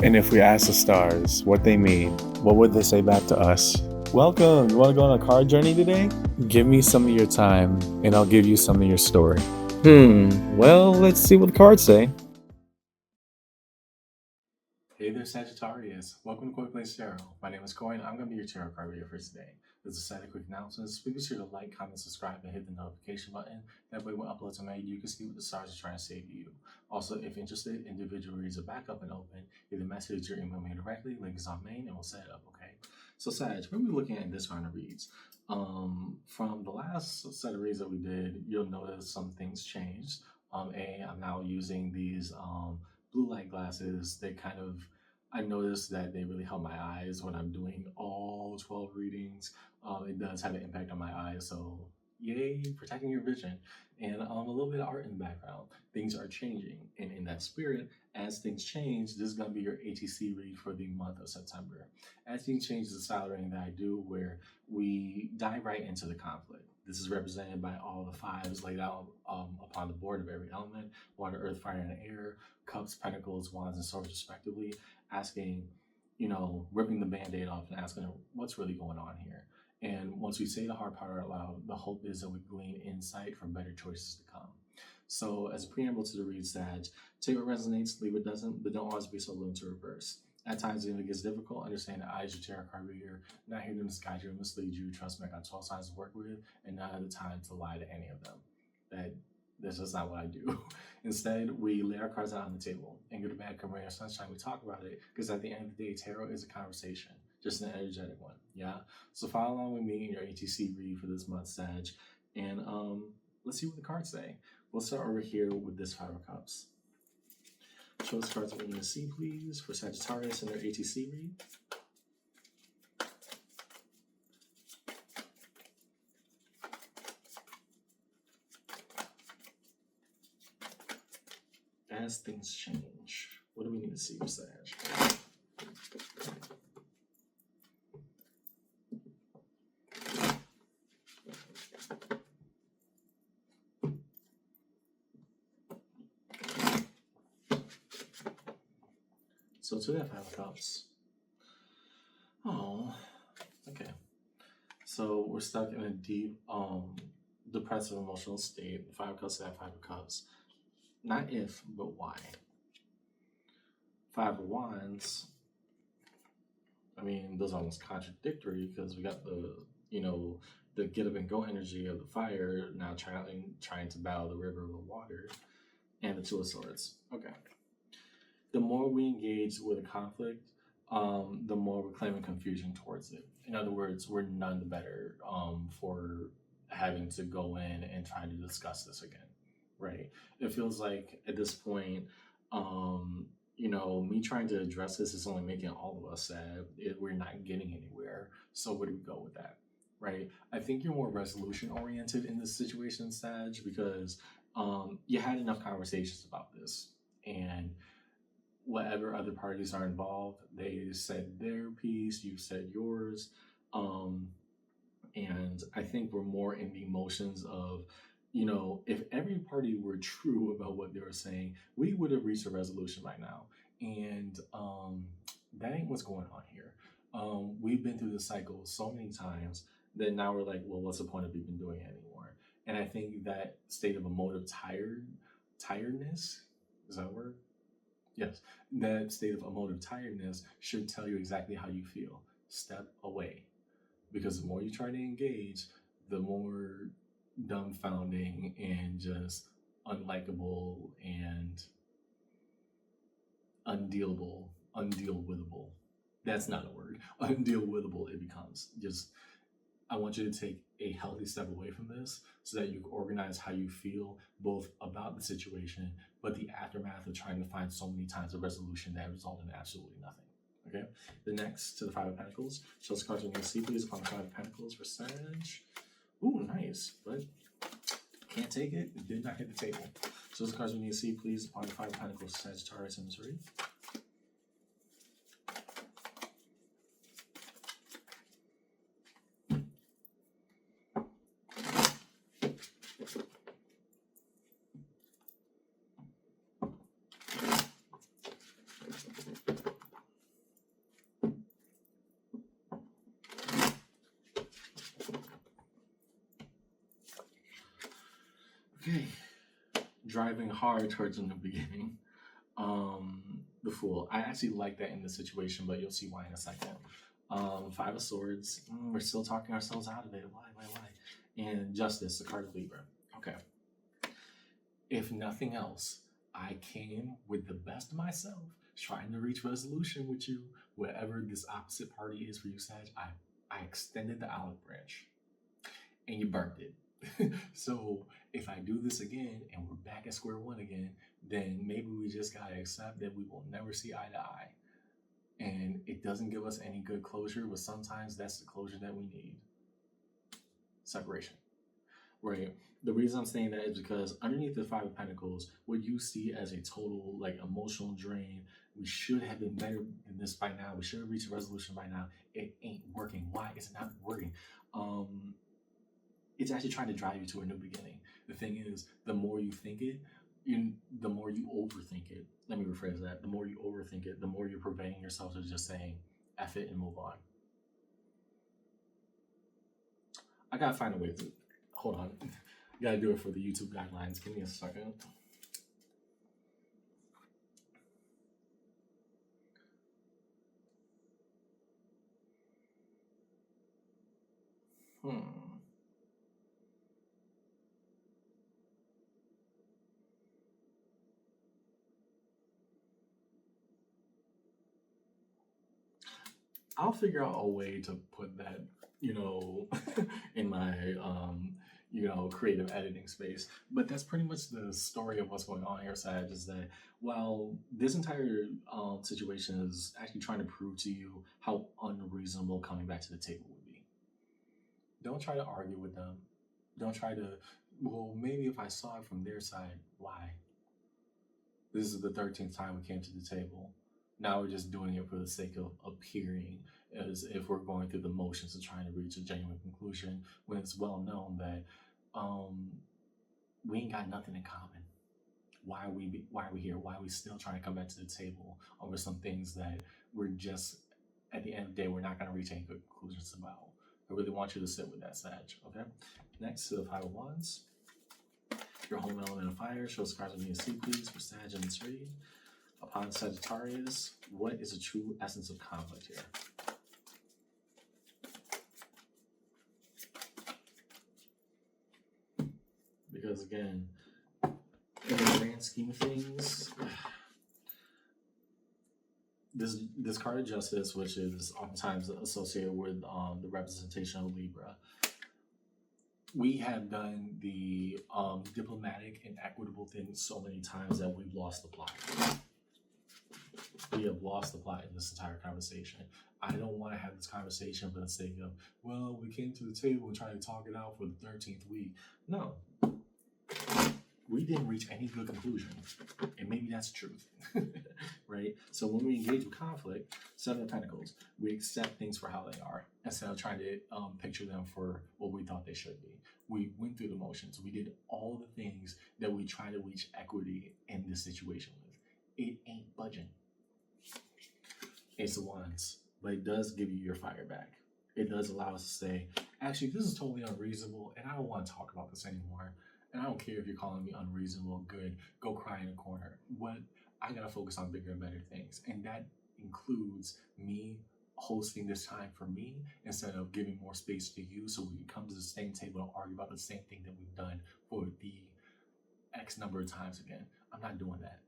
And if we ask the stars what they mean, what would they say back to us? Welcome! You want to go on a card journey today? Give me some of your time, and I'll give you some of your story. Well, let's see what the cards say. Hey there, Sagittarius. Welcome to Quick Place Tarot. My name is Corey, and I'm going to be your tarot card reader for today. This is a set of quick announcements. Please be sure to like, comment, subscribe, and hit the notification button. That way, when uploads are made, you can see what the stars are trying to say to you. Also, if interested, individual reads are back up and open. Either message or email me directly. Link is on main, and we'll set it up, okay? So, Sag, we're going to be looking at this round of reads. From the last set of reads that we did, you'll notice some things changed. I'm now using these blue light glasses. I noticed that they really help my eyes when I'm doing all 12 readings. It does have an impact on my eyes, so yay, protecting your vision. And a little bit of art in the background. Things are changing, and in that spirit, as things change, this is going to be your ATC read for the month of September. As things change, the style reading that I do where we dive right into the conflict. This is represented by all the fives laid out upon the board of every element: water, earth, fire, and air, cups, pentacles, wands, and swords, respectively, asking, ripping the band-aid off and asking what's really going on here. And once we say the hard part out loud, the hope is that we glean insight for better choices to come. So as a preamble to the read, Sag, take what resonates, leave what doesn't, but don't always be so willing to reverse. At times, when it gets difficult, understand that I, as your tarot card reader, not here to misguide you or mislead you. Trust me, I got 12 signs to work with, and not at the time to lie to any of them. That's just not what I do. Instead, we lay our cards out on the table. And good or bad, come rain or sunshine, we talk about it, because at the end of the day, tarot is a conversation, just an energetic one. Yeah. So follow along with me in your ATC read for this month, Sag, and let's see what the cards say. We'll start over here with this Five of Cups. Show us cards that we need to see, please, for Sagittarius in their ATC read. As things change, what do we need to see for Sag? So to that Five of Cups. Oh, okay. So we're stuck in a deep, depressive emotional state. The Five of Cups to that Five of Cups. Not if, but why. Five of Wands. I mean, those are almost contradictory because we got the get up and go energy of the fire now trying to battle the river of the water, and the Two of Swords. Okay. The more we engage with a conflict, the more we're claiming confusion towards it. In other words, we're none the better for having to go in and try to discuss this again, right? It feels like at this point, me trying to address this is only making all of us sad. We're not getting anywhere. So where do we go with that, right? I think you're more resolution oriented in this situation, Sag, because you had enough conversations about this, and whatever other parties are involved, they said their piece, you said yours. And I think we're more in the emotions of, if every party were true about what they were saying, we would have reached a resolution by now. And that ain't what's going on here. We've been through the cycle so many times that now we're like, well, what's the point of even doing it anymore? And I think that state of emotive tiredness, is that a word? Yes, that state of emotive tiredness should tell you exactly how you feel. Step away. Because the more you try to engage, the more dumbfounding and just unlikable and undeal-withable. That's not a word. Undeal-withable it becomes. Just, I want you to take a healthy step away from this so that you can organize how you feel both about the situation, but the aftermath of trying to find so many times a resolution that result in absolutely nothing. Okay. The next to the Five of Pentacles. Show us cards we need to see, please, upon the Five of Pentacles for Sag. Ooh, nice, but can't take it. It did not hit the table. Show us cards we need to see, please, upon the Five of Pentacles for Sagittarius in this read. Okay. Driving hard towards a new beginning. The Fool. I actually like that in this situation, but you'll see why in a second. Five of Swords. We're still talking ourselves out of it. Why? And Justice, the card of Libra. Okay. If nothing else, I came with the best of myself, trying to reach resolution with you. Whatever this opposite party is for you, Sag, I extended the olive branch, and you burnt it. So if I do this again and we're back at square one again, then maybe we just gotta accept that we will never see eye to eye. And it doesn't give us any good closure, but sometimes that's the closure that we need. Separation. Right. The reason I'm saying that is because underneath the Five of Pentacles, what you see as a total like emotional drain, we should have been better than this by now. We should have reached a resolution by now. It ain't working. Why is it not working? It's actually trying to drive you to a new beginning. The thing is, the more you think it, the more you overthink it. Let me rephrase that. The more you overthink it, the more you're preventing yourself to just saying, F it and move on. I gotta find a way to, hold on. Gotta do it for the YouTube guidelines. Give me a second. I'll figure out a way to put that, in my, creative editing space. But that's pretty much the story of what's going on here, Sag, is that, well, this entire situation is actually trying to prove to you how unreasonable coming back to the table would be. Don't try to argue with them. Don't try to, well, maybe if I saw it from their side, why? This is the 13th time we came to the table. Now we're just doing it for the sake of appearing as if we're going through the motions of trying to reach a genuine conclusion, when it's well known that we ain't got nothing in common. Why are we here? Why are we still trying to come back to the table over some things that we're just, at the end of the day, we're not going to reach any good conclusions about? I really want you to sit with that, Sag, okay? Next to the Five of Wands. Your home element of fire shows cards with me to see, please, for Sag in this reading. Upon Sagittarius, what is the true essence of conflict here? Because again, in the grand scheme of things, this card of Justice, which is oftentimes associated with the representation of Libra, we have done the diplomatic and equitable things so many times that we've lost the plot. We have lost the plot in this entire conversation. I don't want to have this conversation for the sake of, well, we came to the table and tried to talk it out for the 13th week. No. We didn't reach any good conclusion. And maybe that's the truth. Right? So when we engage with conflict, Seven of Pentacles, we accept things for how they are instead of trying to picture them for what we thought they should be. We went through the motions. We did all the things that we try to reach equity in this situation with. It ain't budging. Ace of Wands, but it does give you your fire back. It does allow us to say, actually, this is totally unreasonable, and I don't want to talk about this anymore. And I don't care if you're calling me unreasonable, good, go cry in a corner. What I gotta focus on bigger and better things. And that includes me hosting this time for me instead of giving more space to you so we can come to the same table and argue about the same thing that we've done for the X number of times again. I'm not doing that.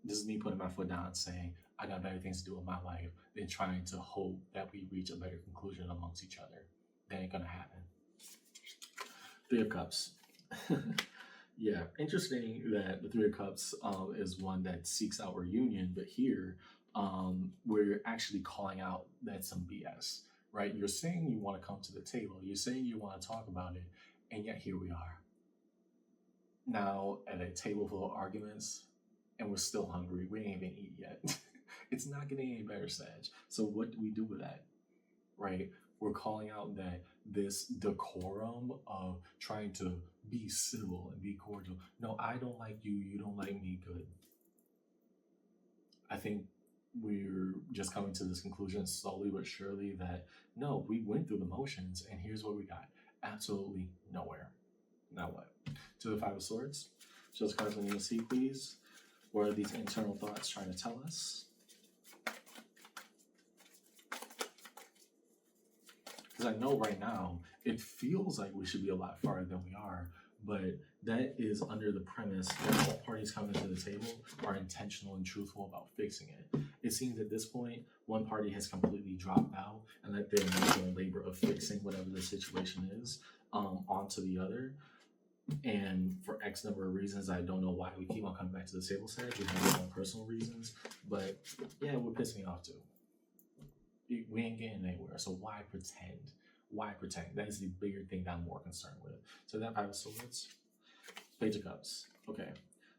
This is me putting my foot down and saying, I got better things to do in my life than trying to hope that we reach a better conclusion amongst each other. That ain't gonna happen. Three of Cups. Yeah, interesting that the Three of Cups is one that seeks out reunion, but here we're actually calling out that some BS, right? You're saying you want to come to the table, you're saying you want to talk about it, and yet here we are. Now at a table full of arguments, and we're still hungry. We ain't even eat yet. It's not getting any better, Sag. So what do we do with that, right? We're calling out that this decorum of trying to be civil and be cordial. No, I don't like you. You don't like me. Good. I think we're just coming to this conclusion slowly but surely that no, we went through the motions and here's what we got. Absolutely nowhere. Now what? To the Five of Swords. Show us cards when you see, please. What are these internal thoughts trying to tell us? Because I know right now it feels like we should be a lot farther than we are, but that is under the premise that all parties coming to the table are intentional and truthful about fixing it. It seems at this point, one party has completely dropped out and let their emotional labor of fixing whatever the situation is onto the other. And for X number of reasons, I don't know why we keep on coming back to the table set. We have our own personal reasons, but yeah, we're pissing me off too. We ain't getting anywhere, so why pretend? Why pretend? That is the bigger thing that I'm more concerned with. So that Five of Swords, Page of Cups. Okay,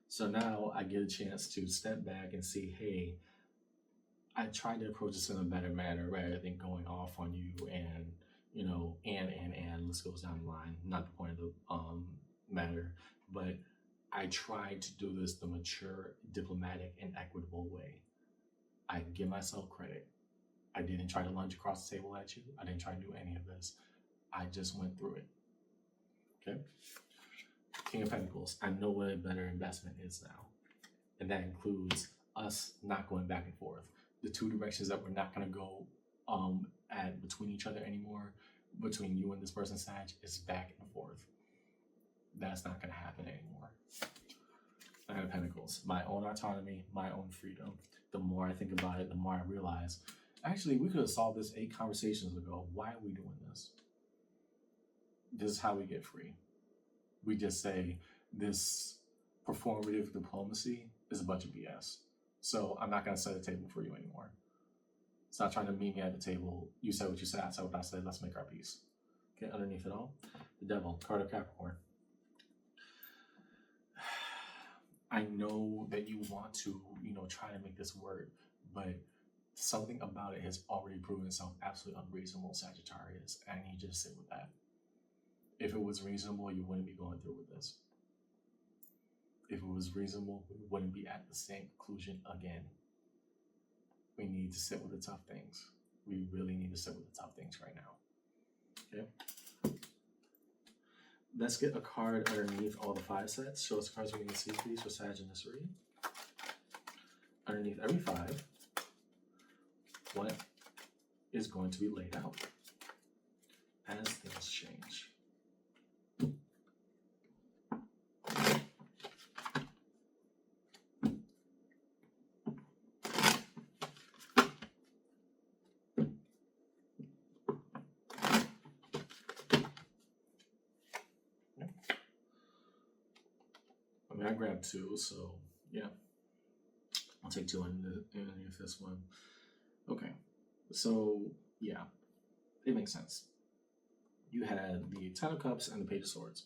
so now I get a chance to step back and see, hey, I tried to approach this in a better manner rather than going off on you and, you know, and list goes down the line. Not the point of the matter, but I tried to do this the mature, diplomatic, and equitable way. I give myself credit. I didn't try to lunge across the table at you. I didn't try to do any of this. I just went through it. Okay? King of Pentacles. I know what a better investment is now. And that includes us not going back and forth. The two directions that we're not going to go at between each other anymore, between you and this person, Sag, is back and forth. That's not going to happen anymore. Nine of Pentacles. My own autonomy, my own freedom. The more I think about it, the more I realize, actually, we could have solved this 8 conversations ago. Why are we doing this? This is how we get free. We just say this performative diplomacy is a bunch of BS. So I'm not going to set a table for you anymore. Stop trying to meet me at the table. You said what you said, I said what I said. Let's make our peace. Okay, underneath it all, the Devil, card of Capricorn. I know that you want to, try to make this work, but something about it has already proven itself absolutely unreasonable, Sagittarius. And I need you to sit with that. If it was reasonable, you wouldn't be going through with this. If it was reasonable, we wouldn't be at the same conclusion again. We need to sit with the tough things. We really need to sit with the tough things right now. Okay. Let's get a card underneath all the 5 sets. Show us the cards we need to see, please, for Sag in this read. Underneath every 5, what is going to be laid out as things change? I grabbed 2, so yeah, I'll take 2 underneath this one. Okay, so yeah, it makes sense. You had the 10 of Cups and the Page of Swords.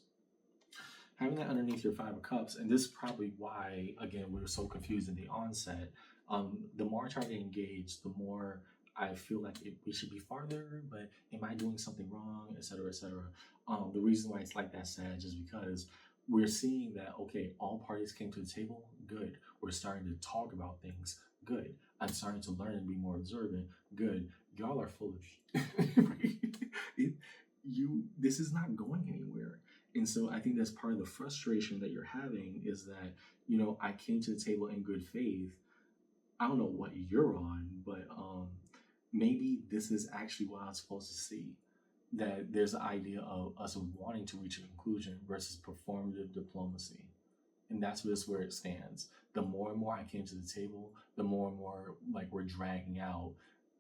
Having that underneath your 5 of Cups, and this is probably why, again, we were so confused in the onset. The more I try to engage, the more I feel like we should be farther, but am I doing something wrong, etc., etc. The reason why it's like that, Sag, is because we're seeing that, okay, all parties came to the table, good. We're starting to talk about things, good. I'm starting to learn and be more observant, good. Y'all are full of this is not going anywhere. And so I think that's part of the frustration that you're having is that, I came to the table in good faith. I don't know what you're on, but maybe this is actually what I was supposed to see. That there's an idea of us wanting to reach a conclusion versus performative diplomacy. And that's just where it stands. The more and more I came to the table, the more and more like we're dragging out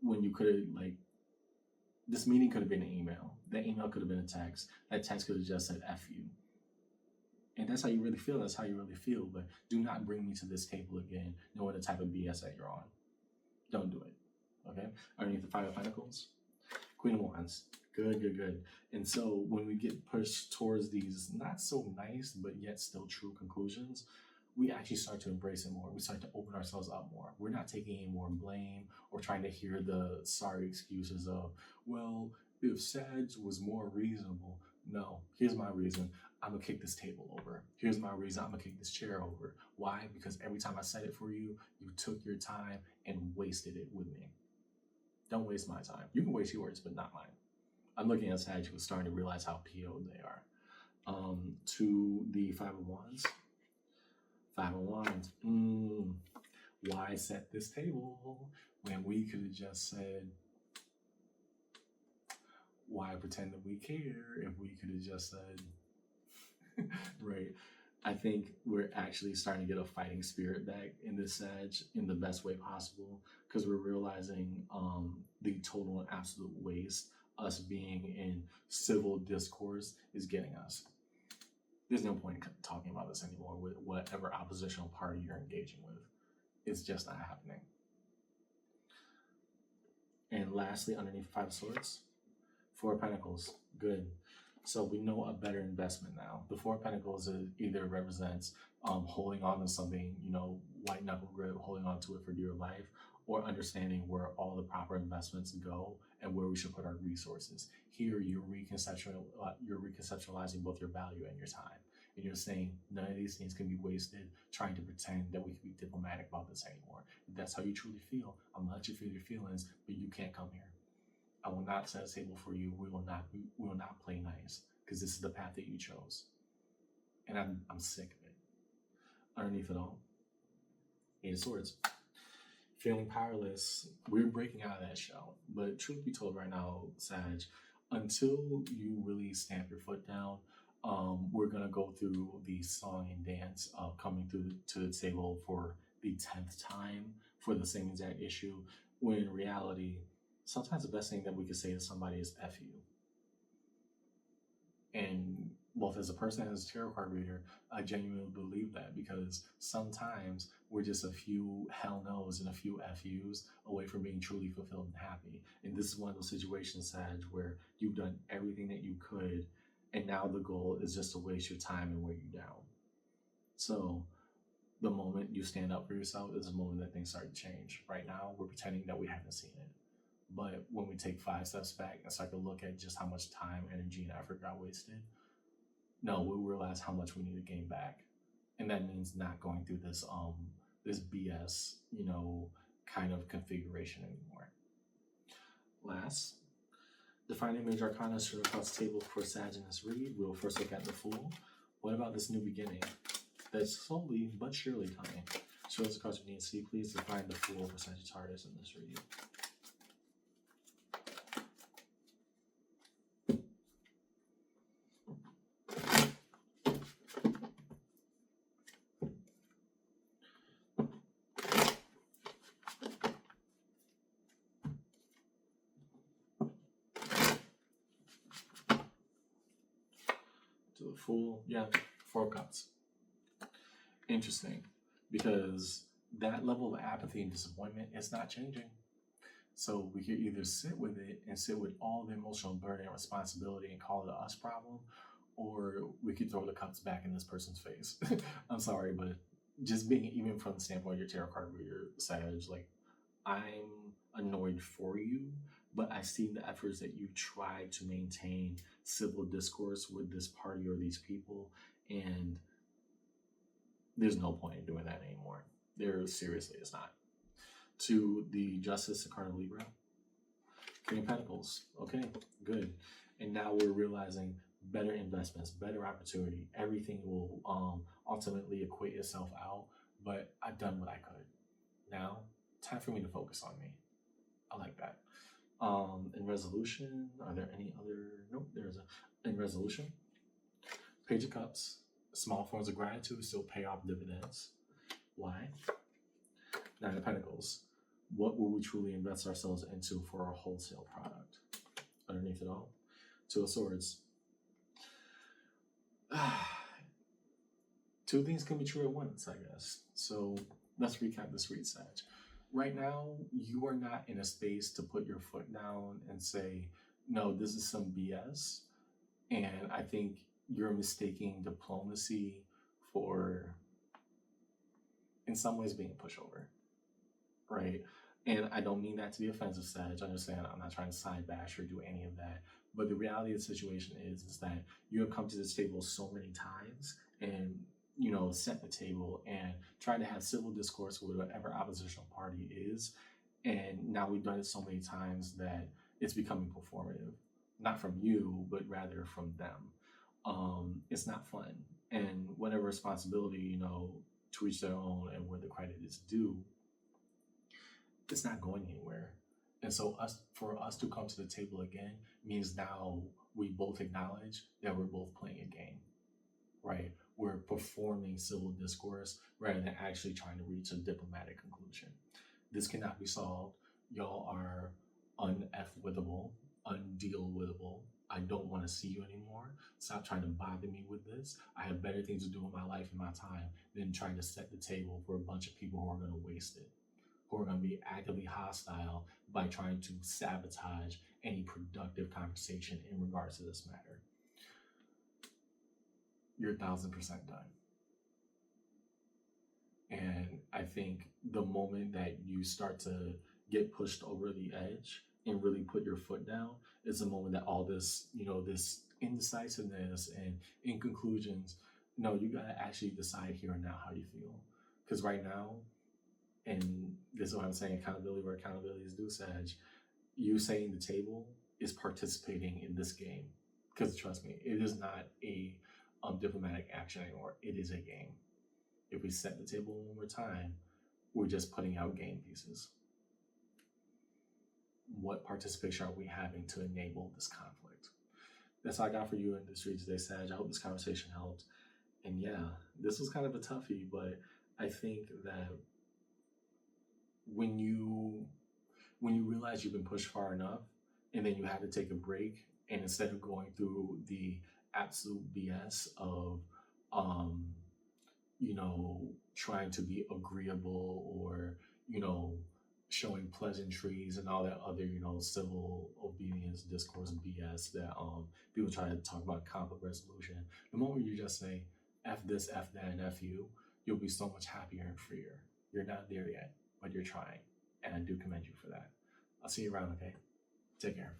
when you could have this meeting could have been an email. That email could have been a text. That text could have just said F you. And that's how you really feel. That's how you really feel. But do not bring me to this table again, knowing the type of BS that you're on. Don't do it. Okay? Underneath the 5 of Pentacles, Queen of Wands. Good, good, good. And so when we get pushed towards these not so nice, but yet still true conclusions, we actually start to embrace it more. We start to open ourselves up more. We're not taking any more blame or trying to hear the sorry excuses of, well, if Sag was more reasonable. No, here's my reason. I'm going to kick this table over. Here's my reason. I'm going to kick this chair over. Why? Because every time I said it for you, you took your time and wasted it with me. Don't waste my time. You can waste yours, but not mine. I'm looking at Sag who's starting to realize how PO'd they are. To the Five of Wands. Five of Wands. Why set this table when we could have just said, why pretend that we care if we could have just said, right? I think we're actually starting to get a fighting spirit back in this Sag in the best way possible, because we're realizing the total and absolute waste us being in civil discourse is getting us. There's no point in talking about this anymore with whatever oppositional party you're engaging with. It's just not happening. And lastly, underneath Five of Swords, Four of Pentacles. Good. So we know a better investment now. The Four of Pentacles either represents holding on to something, white knuckle grip, holding on to it for dear life, or understanding where all the proper investments go and where we should put our resources. Here, you're reconceptualizing both your value and your time. And you're saying none of these things can be wasted trying to pretend that we can be diplomatic about this anymore. If that's how you truly feel, I'm gonna let you feel your feelings, but you can't come here. I will not set a table for you. We will not play nice, because this is the path that you chose. And I'm sick of it. Underneath it all, Eight of Swords. Feeling powerless. We're breaking out of that shell. But truth be told right now, Sag, until you really stamp your foot down, we're going to go through the song and dance of coming to the table for the 10th time for the same exact issue, when in reality, sometimes the best thing that we could say to somebody is F you. And both as a person and as a tarot card reader, I genuinely believe that, because sometimes we're just a few hell no's and a few FU's away from being truly fulfilled and happy. And this is one of those situations, Sag, where you've done everything that you could, and now the goal is just to waste your time and wear you down. So the moment you stand up for yourself is the moment that things start to change. Right now, we're pretending that we haven't seen it. But when we take 5 steps back and start to look at just how much time, energy, and effort got wasted, no, we'll realize how much we need to gain back. And that means not going through this this BS, kind of configuration anymore. Last, defining major arcana across the table for Sag in this read. We'll first look at the Fool. What about this new beginning that's slowly but surely coming? Show us the cards we need to see. Please define the Fool for Sagittarius in this read. To the Fool, yeah, 4 cups. Interesting, because that level of apathy and disappointment is not changing. So we could either sit with it and sit with all the emotional burden and responsibility and call it a us problem, or we could throw the cups back in this person's face. I'm sorry, but just being, even from the standpoint of your tarot card reader, Sag, like, I'm annoyed for you, but I see the efforts that you tried to maintain civil discourse with this party or these people, and there's no point in doing that anymore. There seriously is not. To the Justice, the card of Libra. King of Pentacles. Okay, good. And now we're realizing better investments, better opportunity. Everything will ultimately equate itself out, but I've done what I could. Now, time for me to focus on me. I like that. In resolution, are there any other? Nope, there's a, in resolution, Page of Cups. Small forms of gratitude still pay off dividends. Why? Nine of Pentacles. What will we truly invest ourselves into for a wholesale product? Underneath it all, Two of Swords. 2 things can be true at once, I guess. So let's recap this read, Sag. Right now, you are not in a space to put your foot down and say, no, this is some BS. And I think you're mistaking diplomacy for, in some ways, being a pushover, right? And I don't mean that to be offensive, Sag. Understand, I'm not trying to side bash or do any of that. But the reality of the situation is that you have come to this table so many times and, set the table and try to have civil discourse with whatever oppositional party is. And now we've done it so many times that it's becoming performative, not from you, but rather from them. it's not fun. And whatever responsibility, to each their own and where the credit is due, it's not going anywhere. And so for us to come to the table again means now we both acknowledge that we're both playing a game, right? We're performing civil discourse rather than actually trying to reach a diplomatic conclusion. This cannot be solved. Y'all are unf-withable, undeal-withable. I don't want to see you anymore. Stop trying to bother me with this. I have better things to do in my life and my time than trying to set the table for a bunch of people who are going to waste it, who are going to be actively hostile by trying to sabotage any productive conversation in regards to this matter. You're 1,000% done. And I think the moment that you start to get pushed over the edge and really put your foot down is the moment that all this, this indecisiveness and in conclusions, no, you got to actually decide here and now how you feel. Because right now, and this is what I'm saying, accountability where accountability is due, Sag, you saying the table is participating in this game. Because trust me, it is not a diplomatic action anymore. It is a game. If we set the table one more time, we're just putting out game pieces. What participation are we having to enable this conflict? That's all I got for you in the street today, Sag. I hope this conversation helped. And yeah, this was kind of a toughie, but I think that when you realize you've been pushed far enough and then you have to take a break, and instead of going through the absolute BS of trying to be agreeable or showing pleasantries and all that other civil obedience discourse BS that people try to talk about conflict resolution, the moment you just say F this, F that, and F you'll be so much happier and freer. You're not there yet, but you're trying, and I do commend you for that. I'll see you around. Okay, take care.